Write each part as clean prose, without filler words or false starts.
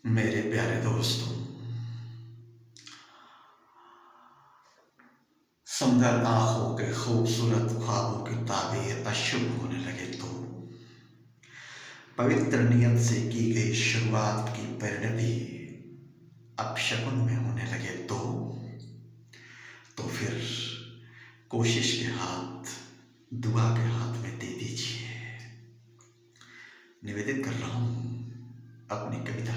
मेरे प्यारे दोस्तों, सुंदर आंखों के खूबसूरत ख्वाबों की ताबीर अशुभ होने लगे तो पवित्र नियत से की गई शुरुआत की परिणति अपशकुन में होने लगे तो फिर कोशिश के हाथ दुआ के हाथ में दे दीजिए। निवेदित कर रहा हूं अपनी कविता।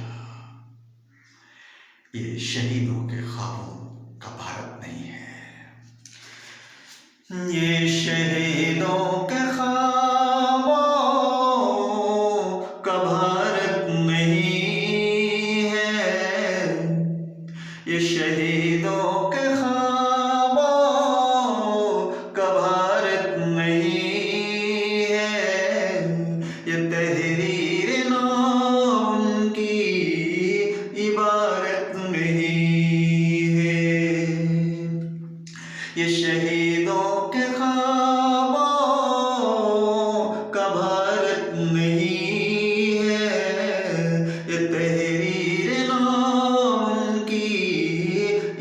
ये शहीदों के ख्वाबों का भारत नहीं है, ये शहीदों के ख्वाबों का भारत नहीं है, ये शहीदों के ख्वाबों का भारत नहीं है, ये तहरीर नाम की इबारत नहीं है, ये शहीदों के ख्वाबों का भारत नहीं है, ये तहरीर नाम की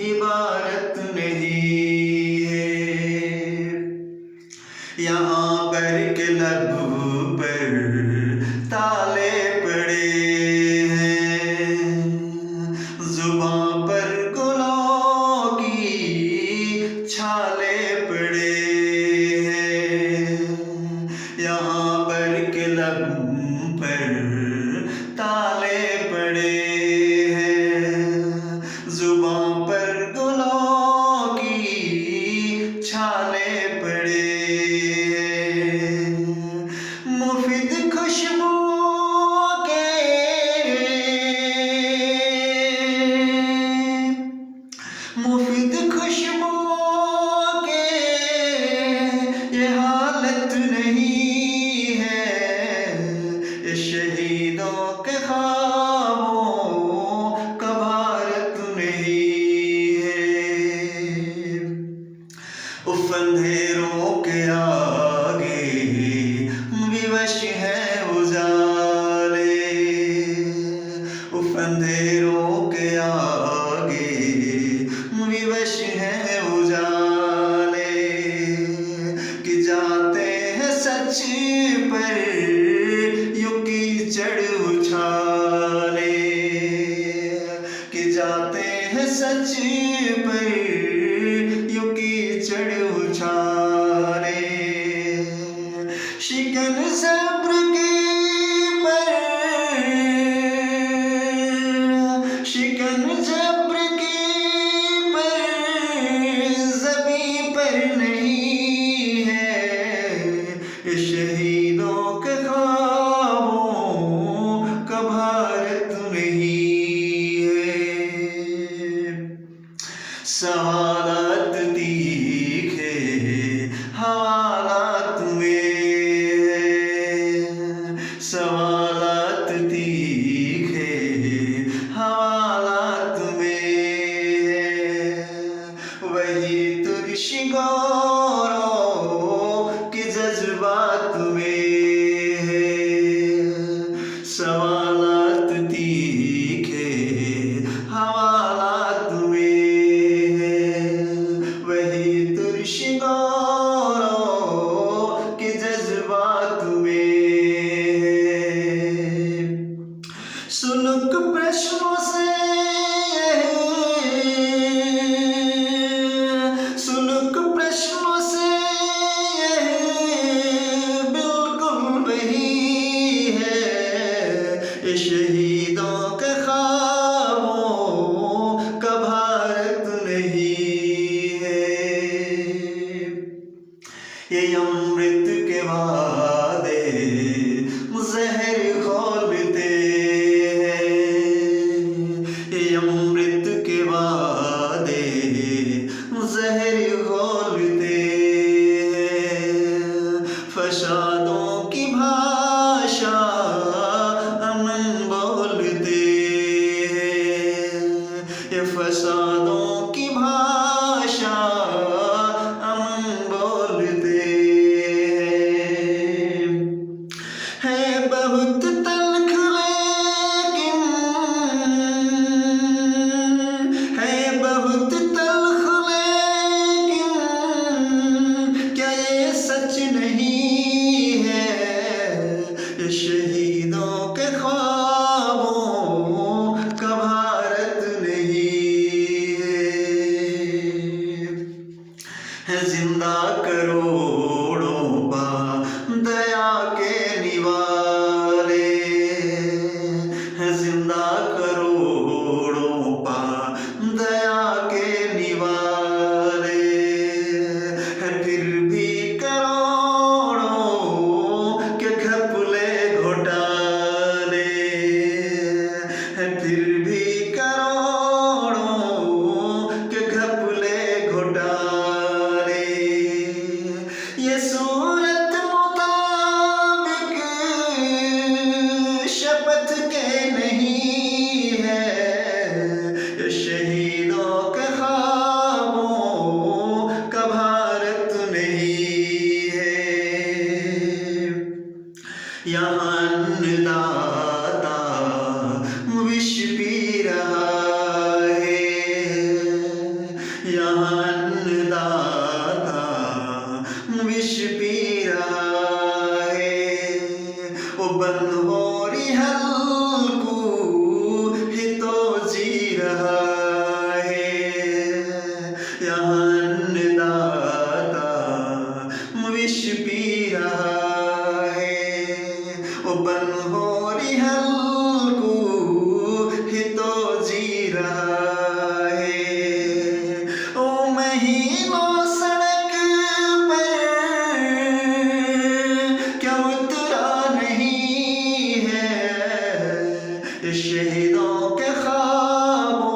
इबारत नहीं है। यहाँ पर के लब पर ताले पड़े हैं, जुबां पर गुलों की छाले पड़े हैं। यहाँ पर के लब पर ताले पड़े हैं, जुबां पर गुलों की छाले पड़े हैं। मुफीद खुशबू के मुफीद खुशबू के ये हालत नहीं है, ये शहीदों के ख्वाबों का भारत नहीं है। उफ अंधेरों के आगे विवश है उजाले, उफ अंधेरों के आगे विवश है उजाले, कि जाते हैं सच पर यूं कीचड़ उछाले, कि जाते हैं सच पर यूं कीचड़ उछाले। शिकन सब्र की पर शिकन जब्र की पर ज़मीं पर नहीं है, ये शहीदों के ख्वाबों का भारत नहीं है। सवालात तीखे हवालात में है, सवालात तीखे हवालात में है, वही तुर्शी गौरों के जज्बात में है। सवालात तीखे हवालात में है, वही तुर्शी गौरों के जज्बात में है। सुनुक प्रश्नों से सुनुक प्रश्नों से बिल्कुल वही है, ये शहीदों के ख्वाबों का भारत नहीं है। ये अमृत के वादे ज़हर घोलते हैं, ये अमृत के वादे ज़हर घोलते हैं। फसादों की भाषा अमन बोलते हैं, ये फसादों की भाषा अमन बोलते हैं। है बहुत तल्ख लेकिन शहीदों के ख्वाबों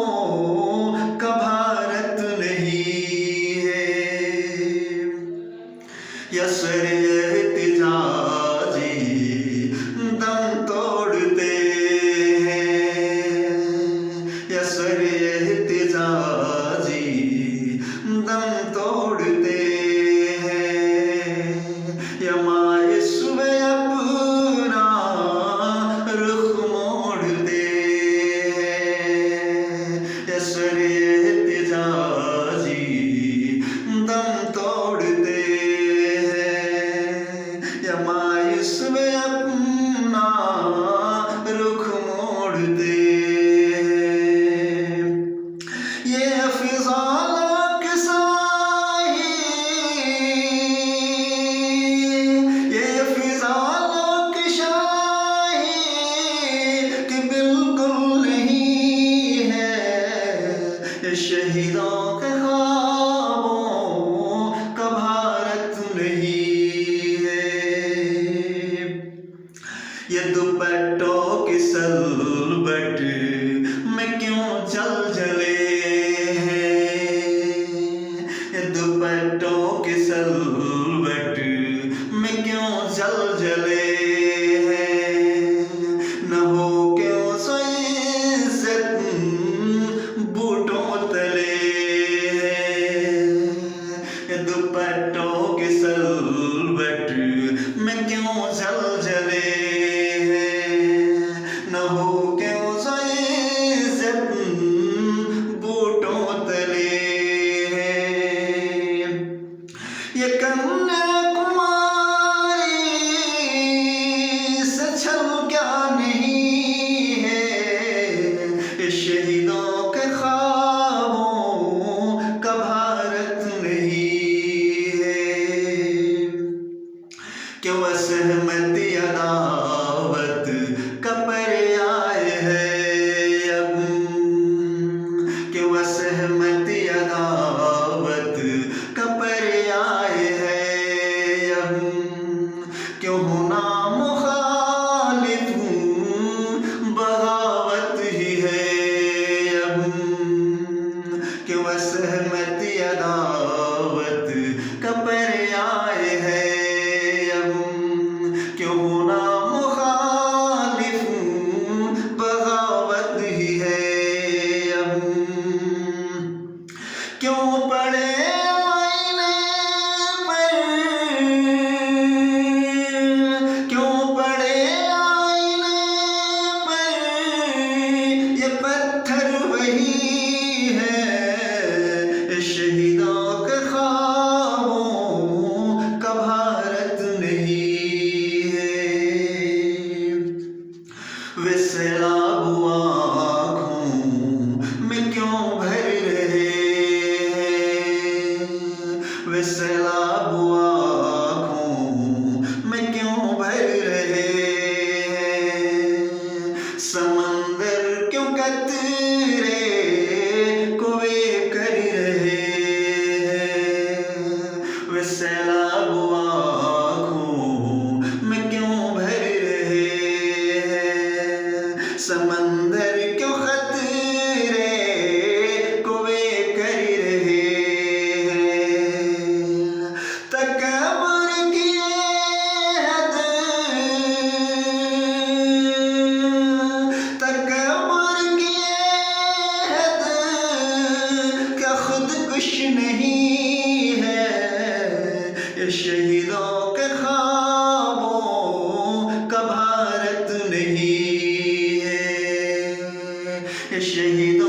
का भारत नहीं है। यसर एहतिजाजी दम तोड़ते हैं, यसर एहतिजाजी दम तोड़ते हैं। यमाइस में अपना रुख मोड़ते हैं, यसर एहतिजाजी दम तोड़ते हैं। यमाइस में अपना रुख मोड़ते हैं। ये फिज़ालों के साही, ये फिज़ालों की शाही कि बिल्कुल नहीं है। ये शहीदों के ख्वाबों का भारत नहीं है। ये दुपट्टों की सलबट में क्यों जल जले हैं, ये दुपट्टों की सलबट में क्यों जल जले हैं। न हो क्यों सो इज्जत बूटों तले हैं, ये दुपट्टों की सलबट में क्यों जल जले हैं। न हो क्यों सो इज्जत बूटों तले हैं। ये कन्याकुमारी से छल क्या नहीं है। ये शहीदों के ख्वाबों का भारत नहीं है। क्यों असहमति अदावत का पर्याय है अब, क्यों असहमति अदावत का पर्याय है अब। क्यों होना मुखालिफ बगावत ही है अब। क्यों असहमति अदावत का पर्याय है अब। क्यों होना मुखालिफ बगावत ही है अब। क्यों पड़े आईने पर, क्यों पड़े आईने पर ये पत्थर वही है। शहीदों के ख्वाबों का भारत नहीं है। वे सैलाब आँखों में क्यों भर रहे हैं, वे सैलाब आँखों में क्यों भर रहे हैं। समंदर क्यों कतरे को वे कर रहे हैं, वे सैलाब आँखों में क्यों भर रहे हैं। समंदर क्यों खतरे को वे कर रहे हैं। तकब्बुर की हद, तकब्बुर की हद क्या खुद कुछ नहीं है। ये शहीदों के ख्वाबों का भारत नहीं है। ये शहीद